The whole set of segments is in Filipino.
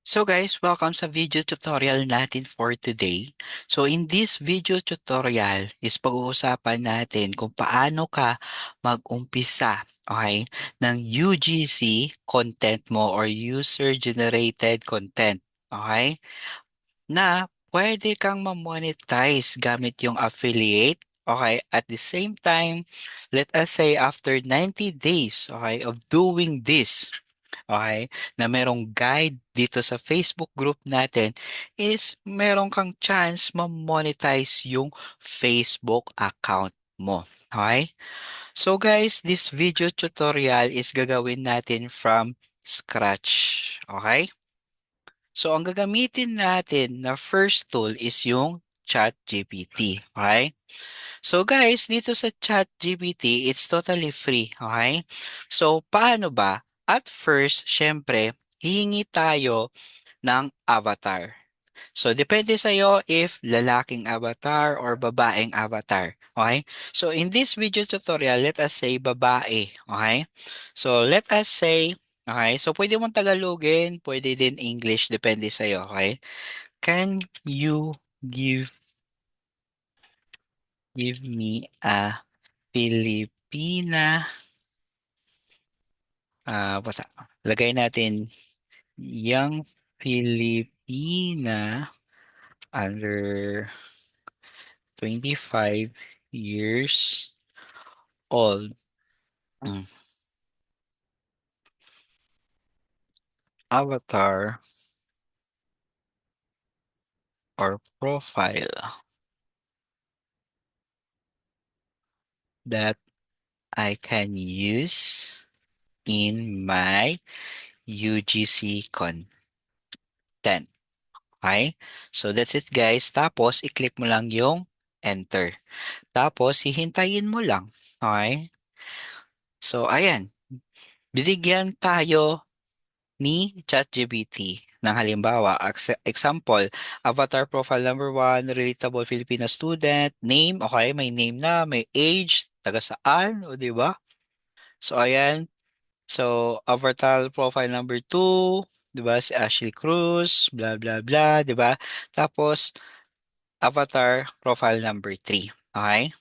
So guys, welcome sa video tutorial natin for today. So in this video tutorial is pag-uusapan natin kung paano ka mag-umpisa, okay, ng UGC content mo or user-generated content, okay, na pwede kang ma-monetize gamit yung affiliate, okay, at the same time, let us say after 90 days, okay, of doing this, okay, na merong guide dito sa Facebook group natin is meron kang chance ma-monetize yung Facebook account mo. Okay? So guys, this video tutorial is gagawin natin from scratch. Okay? So ang gagamitin natin na first tool is yung ChatGPT. Okay? So guys, dito sa ChatGPT, it's totally free, okay? So paano ba? At first, syempre, hihingi tayo ng avatar. So depende sa iyo if lalaking avatar or babaeng avatar, okay? So in this video tutorial, let us say babae, okay? So let us say, okay? So pwede mong Tagalogin, pwede din English, depende sa iyo, okay? Can you give me a Filipina, basta lagay natin young Filipina under 25 years old. Mm. Avatar or profile that I can use in my UGC content. Okay? So that's it guys. Tapos i-click mo lang yung enter. Tapos hihintayin mo lang. Okay? So ayan, binigyan tayo ni ChatGPT ng halimbawa, example, avatar profile number one, relatable Filipino student, name, okay, may name na, may age, taga saan, o di ba? So ayan, so avatar profile number two, di ba, si Ashley Cruz, blah blah blah, di ba? Tapos avatar profile number three, okay?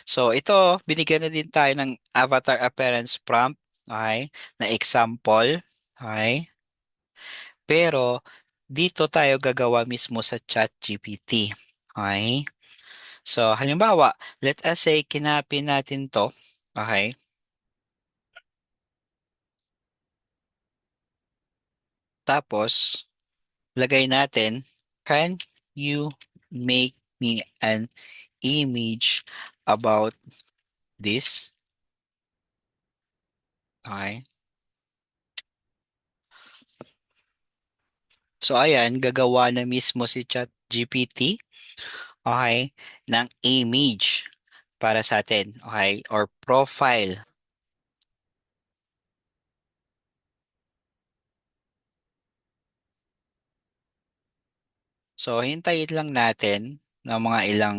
So ito, binigyan na din tayo ng avatar appearance prompt, okay, na example, okay? Pero dito tayo gagawa mismo sa ChatGPT. Okay? So halimbawa, let us say kinapin natin 'to. Okay? Tapos lagay natin, can you make me an image about this? Okay? So ayan, gagawa na mismo si ChatGPT, okay, ng image para sa atin, okay, or profile. So hintayin lang natin ng mga ilang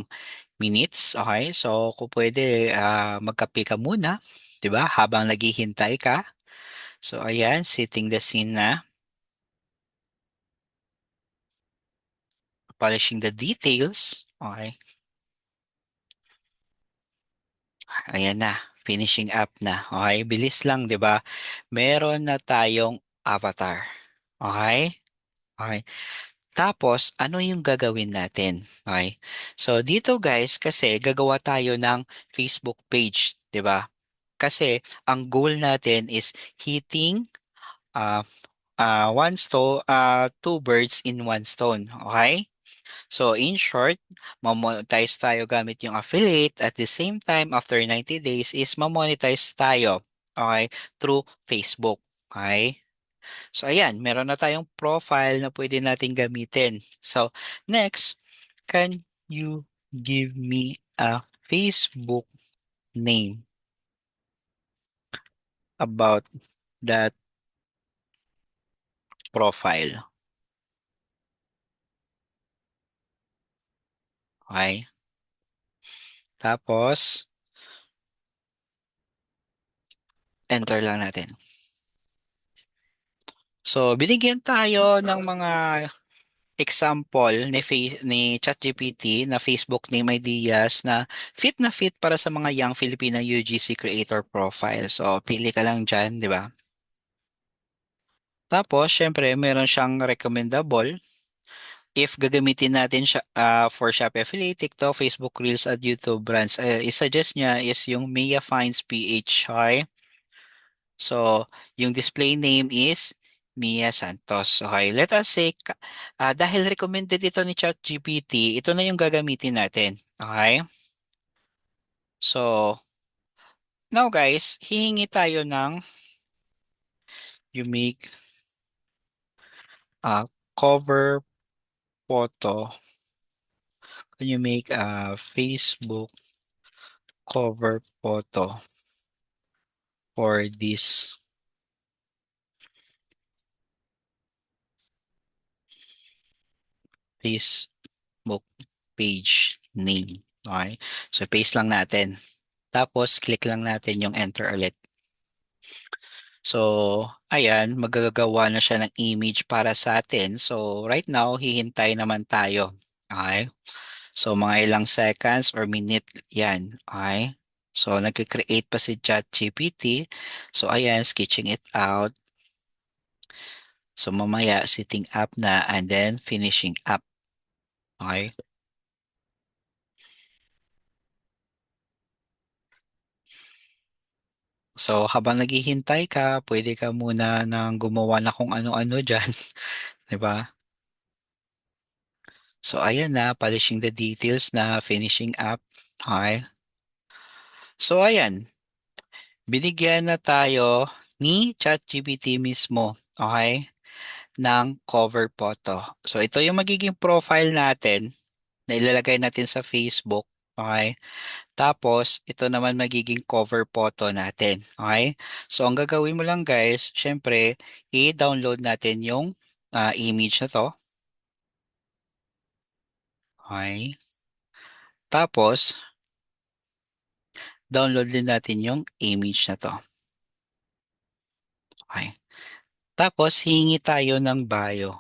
minutes, okay? So kung pwede, magkape ka muna, 'di ba? Habang naghihintay ka. So ayan, setting the scene na, polishing the details, okay? Ayan na, finishing up na. Okay, bilis lang, 'di ba? Meron na tayong avatar. Okay? Okay. Tapos, ano yung gagawin natin? Okay. So, dito guys, kasi gagawa tayo ng Facebook page, 'di ba? Kasi ang goal natin is hitting uh, two birds in one stone. Okay? So in short, mamonetize tayo gamit yung affiliate. At the same time, after 90 days is mamonetize tayo. Okay? Through Facebook. Okay? So ayan, meron na tayong profile na pwede natin gamitin. So next, can you give me a Facebook name about that profile? Okay? Tapos, enter lang natin. So, binigyan tayo ng mga example ni ChatGPT na Facebook name ideas na fit para sa mga young Filipino UGC creator profile. So, pili ka lang dyan, di ba? Tapos, syempre, meron siyang recommendable. If gagamitin natin siya for Shopee Affiliate, TikTok, Facebook Reels at YouTube brands, i-suggest niya is yung Mia Finds PH. Okay? So, yung display name is Mia Santos. Okay, let us say, dahil recommended ito ni ChatGPT, ito na yung gagamitin natin. Okay? So, now guys, hihingi tayo ng you make a cover photo. Can you make a Facebook cover photo for this Facebook page name? Okay? So, paste lang natin. Tapos, click lang natin yung enter ulit. So, ayan, magagawa na siya ng image para sa atin. So, right now, hihintay naman tayo. Okay? So, mga ilang seconds or minute yan. Okay? So, nag-create pa si ChatGPT. So, ayan, sketching it out. So, mamaya, sitting up na and then finishing up. Okay? So, habang naghihintay ka, pwede ka muna nang gumawa na kung ano-ano dyan. 'Di ba? So, ayan na, polishing the details na, finishing up. Okay? So, ayan, binigyan na tayo ni ChatGPT mismo, okay, ng cover photo. So, ito yung magiging profile natin na ilalagay natin sa Facebook, okay? Tapos, ito naman magiging cover photo natin, okay? So, ang gagawin mo lang guys, syempre, i-download natin yung image na to, okay? Tapos, download din natin yung image na to, okay? Tapos, hingi tayo ng bio.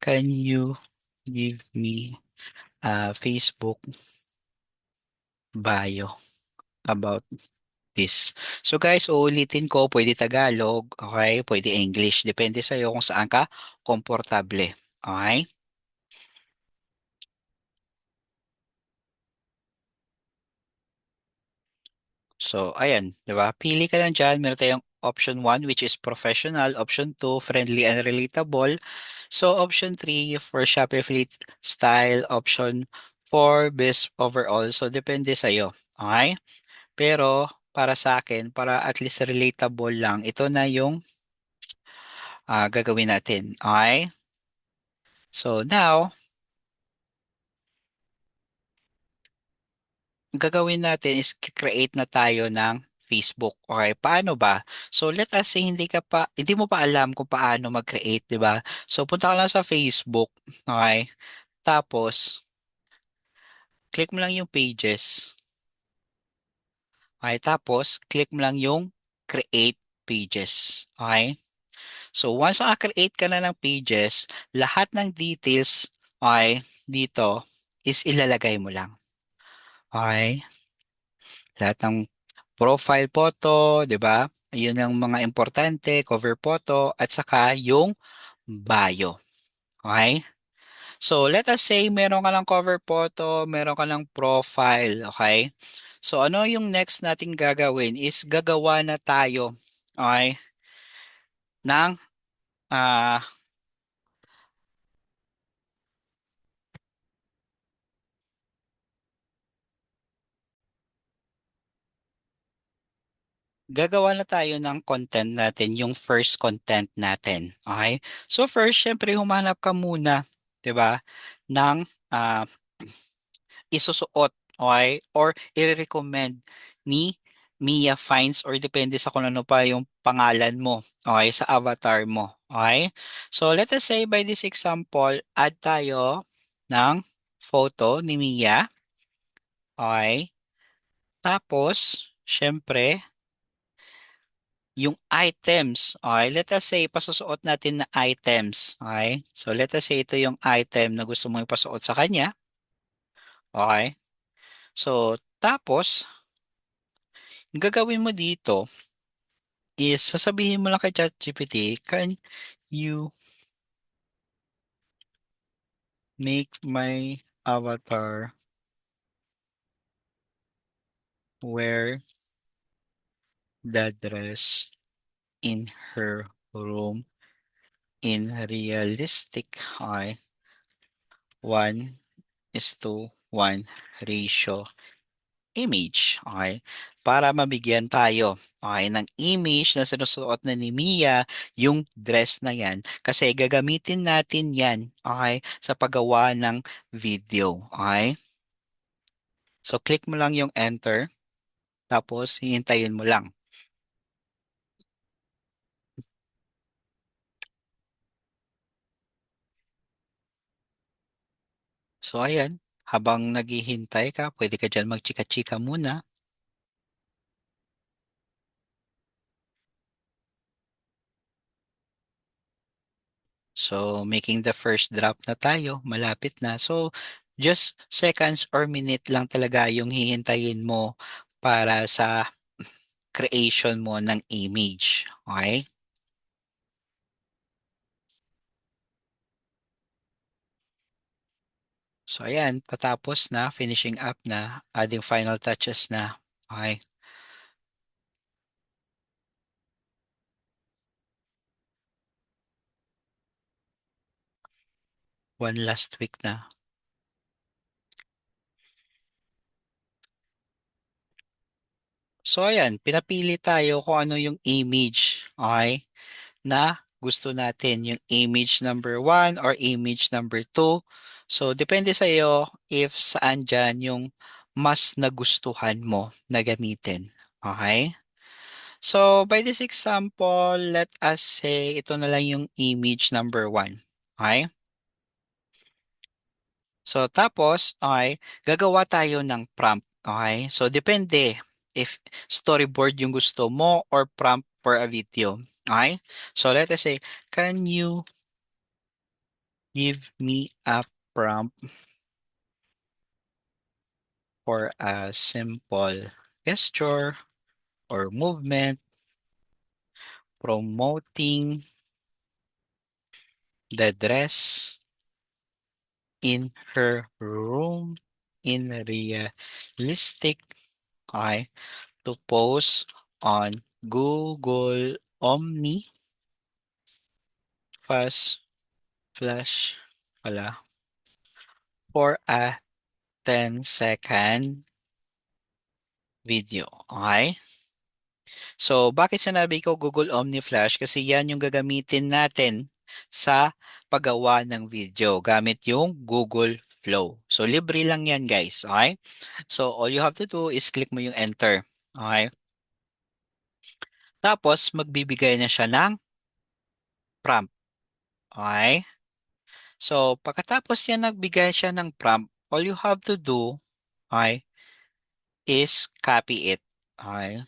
Can you give me a Facebook bio about this? So guys, uulitin ko, pwede Tagalog, okay? Pwede English. Depende sa'yo kung saan ka komportable. Okay? So, ayan, di ba? Pili ka lang dyan. Meron tayong option 1 which is professional. Option 2, friendly and relatable. So, option 3 for Shopee Affiliate style. Option 4, best overall. So, depende sa'yo. Okay? Pero para sa akin, para at least relatable lang, ito na yung gagawin natin. Okay? So now, ang gagawin natin is create na tayo ng Facebook. Okay, paano ba? So let us say hindi mo pa alam kung paano mag-create, 'di ba? So punta ka lang sa Facebook, okay? Tapos click mo lang yung pages. Okay, tapos click mo lang yung create pages. Okay? So once naka-create ka na ng pages, lahat ng details okay, dito is ilalagay mo lang. Okay? Lahat ng profile photo, 'di ba? Ayun ang mga importante, cover photo at saka yung bio. Okay? So let us say meron ka ng cover photo, meron ka ng profile, okay? So ano yung next nating gagawin is gagawa na tayo, okay, ng ah gagawa na tayo ng content natin, yung first content natin. Okay? So first, syempre humanap ka muna, 'di ba, ng ah, isusuot, okay? Or i-recommend ni Mia Finds or depende sa kung ano pa yung pangalan mo, okay, sa avatar mo. Okay? So let us say by this example, add tayo ng photo ni Mia. Okay? Tapos, syempre, yung items. Okay, let us say pasusuot natin na items. Okay? So let us say ito yung item na gusto mong ipasuot sa kanya. Okay? So tapos, yung gagawin mo dito is sasabihin mo lang kay ChatGPT, can you make my avatar wear the dress in her room in realistic 1:1 ratio image. Okay? Para mabigyan tayo ng image na sinusuot na ni Mia yung dress na yan. Kasi gagamitin natin yan sa paggawa ng video. Okay? So click mo lang yung enter. Tapos hihintayin mo lang. So ayan, habang naghihintay ka, pwede ka dyan magchika-chika muna. So making the first drop na tayo, malapit na. So just seconds or minute lang talaga yung hihintayin mo para sa creation mo ng image. Okay? So ayan, tatapos na, finishing up na, adding final touches na. Okay? One last week na. So ayan, pinapili tayo kung ano yung image, okay, na gusto natin, yung image number 1 or image number 2. So depende sa iyo if saan diyan yung mas nagustuhan mo na gamitin. Okay? So by this example, let us say ito na lang yung image number 1. Okay? So tapos, okay, gagawa tayo ng prompt. Okay? So depende if storyboard yung gusto mo or prompt for a video. Okay? So let us say, can you give me a prompt for a simple gesture or movement promoting the dress in her room in realistic, okay, to post on Google Omni Fast Flash pala for a 10-second video. Okay? So, bakit sinabi ko Google Omni Flash? Kasi yan yung gagamitin natin sa paggawa ng video gamit yung Google Flow. So, libre lang yan guys. Okay? So, all you have to do is click mo yung enter. Okay? Tapos, magbibigay na siya ng prompt. Okay? So, pagkatapos niya nagbigay siya ng prompt, all you have to do, okay, is copy it. Okay?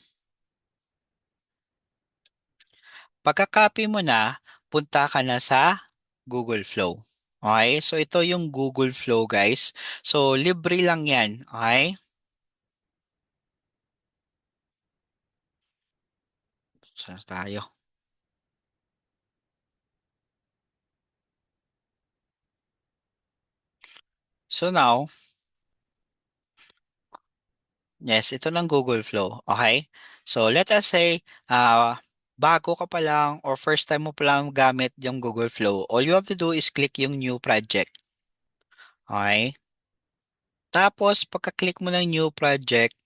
Pagka-copy mo na, punta ka na sa Google Flow. Okay? So, ito yung Google Flow, guys. So, libre lang yan. Okay? Saan tayo? So, now, yes, ito ng Google Flow. Okay? So, let us say, bago ka pa lang or first time mo pa lang gamit yung Google Flow, all you have to do is click yung new project. Okay? Tapos, pagka-click mo ng new project,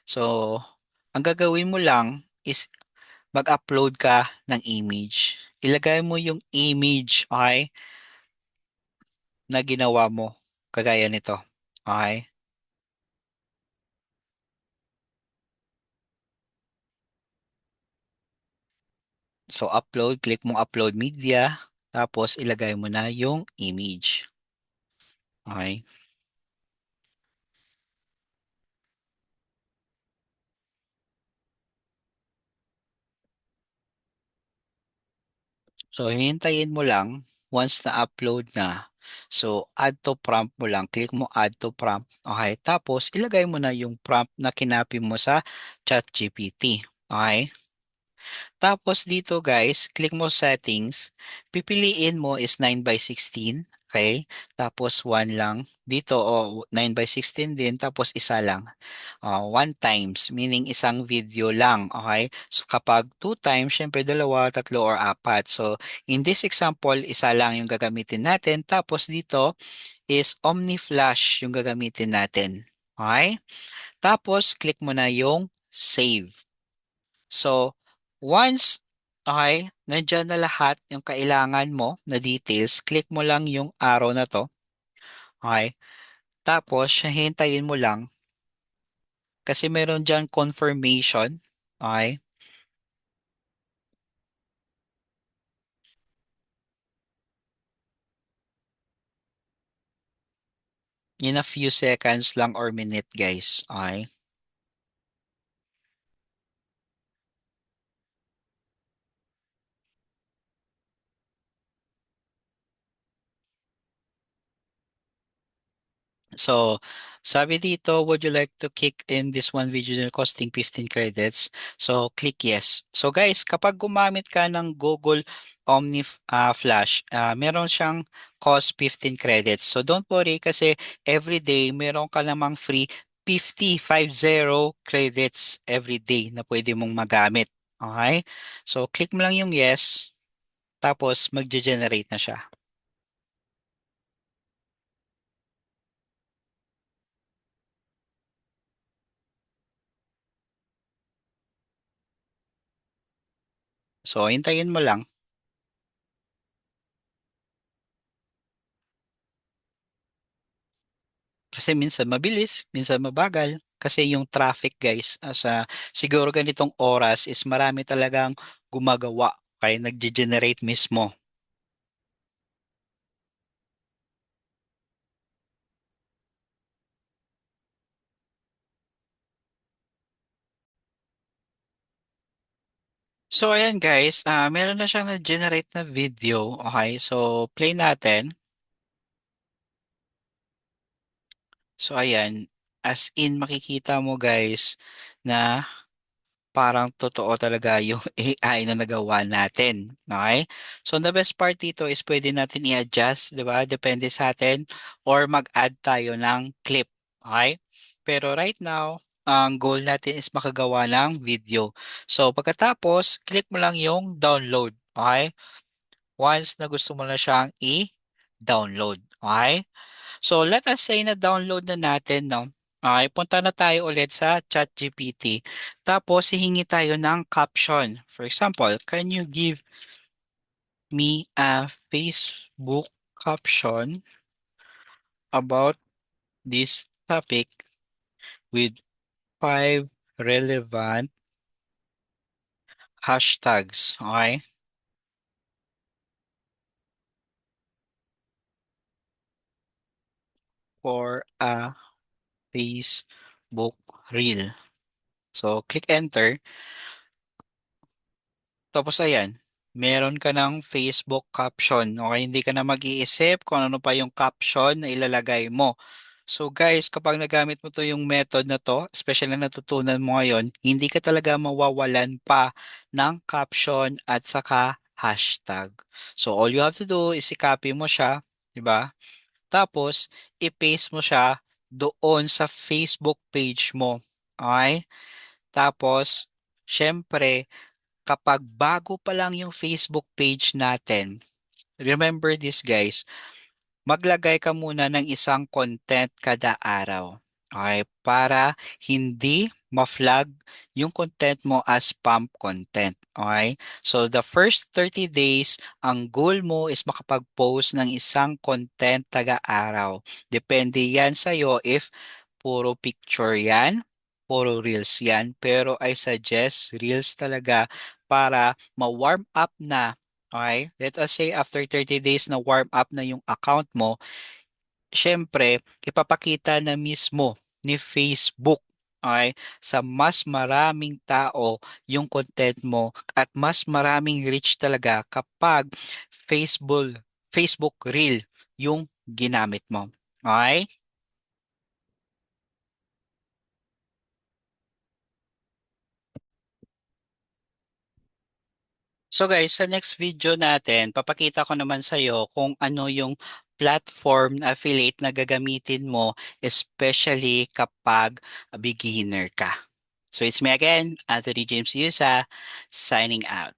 so, ang gagawin mo lang is mag-upload ka ng image. Ilagay mo yung image, okay, na ginawa mo. Kagaya nito. Okay? So, upload, click mo upload media, tapos ilagay mo na yung image. Okay? So, hihintayin mo lang once na-upload na. So, add to prompt mo lang. Click mo add to prompt. Okay. Tapos, ilagay mo na yung prompt na kinopy mo sa ChatGPT. Okay. Tapos dito guys, click mo settings. Pipiliin mo is 9:16. Okay? Tapos 1 lang. Dito o 9:16 din. Tapos isa lang. 1 times, meaning isang video lang. Okay? So kapag 2 times, syempre dalawa, tatlo, or apat. So in this example, isa lang yung gagamitin natin. Tapos dito is OmniFlash yung gagamitin natin. Okay? Tapos click mo na yung save. So, once, okay, nandiyan na lahat yung kailangan mo na details, click mo lang yung arrow na to. Okay? Tapos, hintayin mo lang kasi meron dyan confirmation. Okay? In a few seconds lang or minute, guys. Okay? So, sabi dito, would you like to kick in this one video na costing 15 credits? So, click yes. So, guys, kapag gumamit ka ng Google Omni Flash, meron siyang cost 15 credits. So, don't worry kasi every day meron ka namang free 50 credits every day na pwede mong magamit. Okay? So, click mo lang yung yes, tapos magge-generate na siya. So, hintayin mo lang. Kasi minsan mabilis, minsan mabagal. Kasi yung traffic guys, sa siguro ganitong oras is marami talagang gumagawa kaya nagge-generate mismo. So ayan guys, meron na siyang na-generate na video. Okay, so play natin. So ayan, as in makikita mo guys na parang totoo talaga yung AI na nagawa natin. Okay? So, the best part dito is pwede natin i-adjust, di ba? Depende sa atin or mag-add tayo ng clip. Okay? Pero right now, ang goal natin is makagawa ng video. So, pagkatapos, click mo lang yung download. Okay? Once na gusto mo na siyang i-download. Okay? So let us say na download na natin, no? Okay, punta na tayo ulit sa ChatGPT. Tapos hihingi tayo ng caption. For example, can you give me a Facebook caption about this topic with 5 relevant hashtags? Okay? For a Facebook reel. So click enter. Tapos ayan, meron ka ng Facebook caption. Okay, hindi ka na mag-iisip kung ano pa yung caption na ilalagay mo. So guys, kapag nagamit mo to yung method na to, especially na natutunan mo ngayon, hindi ka talaga mawawalan pa ng caption at saka hashtag. So all you have to do is i-copy mo siya, di ba? Tapos, i-paste mo siya doon sa Facebook page mo. Okay? Tapos, syempre, kapag bago pa lang yung Facebook page natin, remember this guys, maglagay ka muna ng isang content kada araw. Okay, para hindi ma-flag yung content mo as spam content. Okay? So the first 30 days, ang goal mo is makapag-post ng isang content taga-araw. Depende yan sa'yo if puro picture yan, puro reels yan. Pero I suggest reels talaga para ma-warm up na. Okay? Let us say after 30 days na warm up na yung account mo, syempre, ipapakita na mismo ni Facebook. Okay? Sa mas maraming tao yung content mo at mas maraming reach talaga kapag Facebook Facebook Reel yung ginamit mo. Okay? So guys, sa next video natin, papakita ko naman sa iyo kung ano yung platform na affiliate na gagamitin mo, especially kapag beginner ka. So it's me again, Anthony James Yusa, signing out.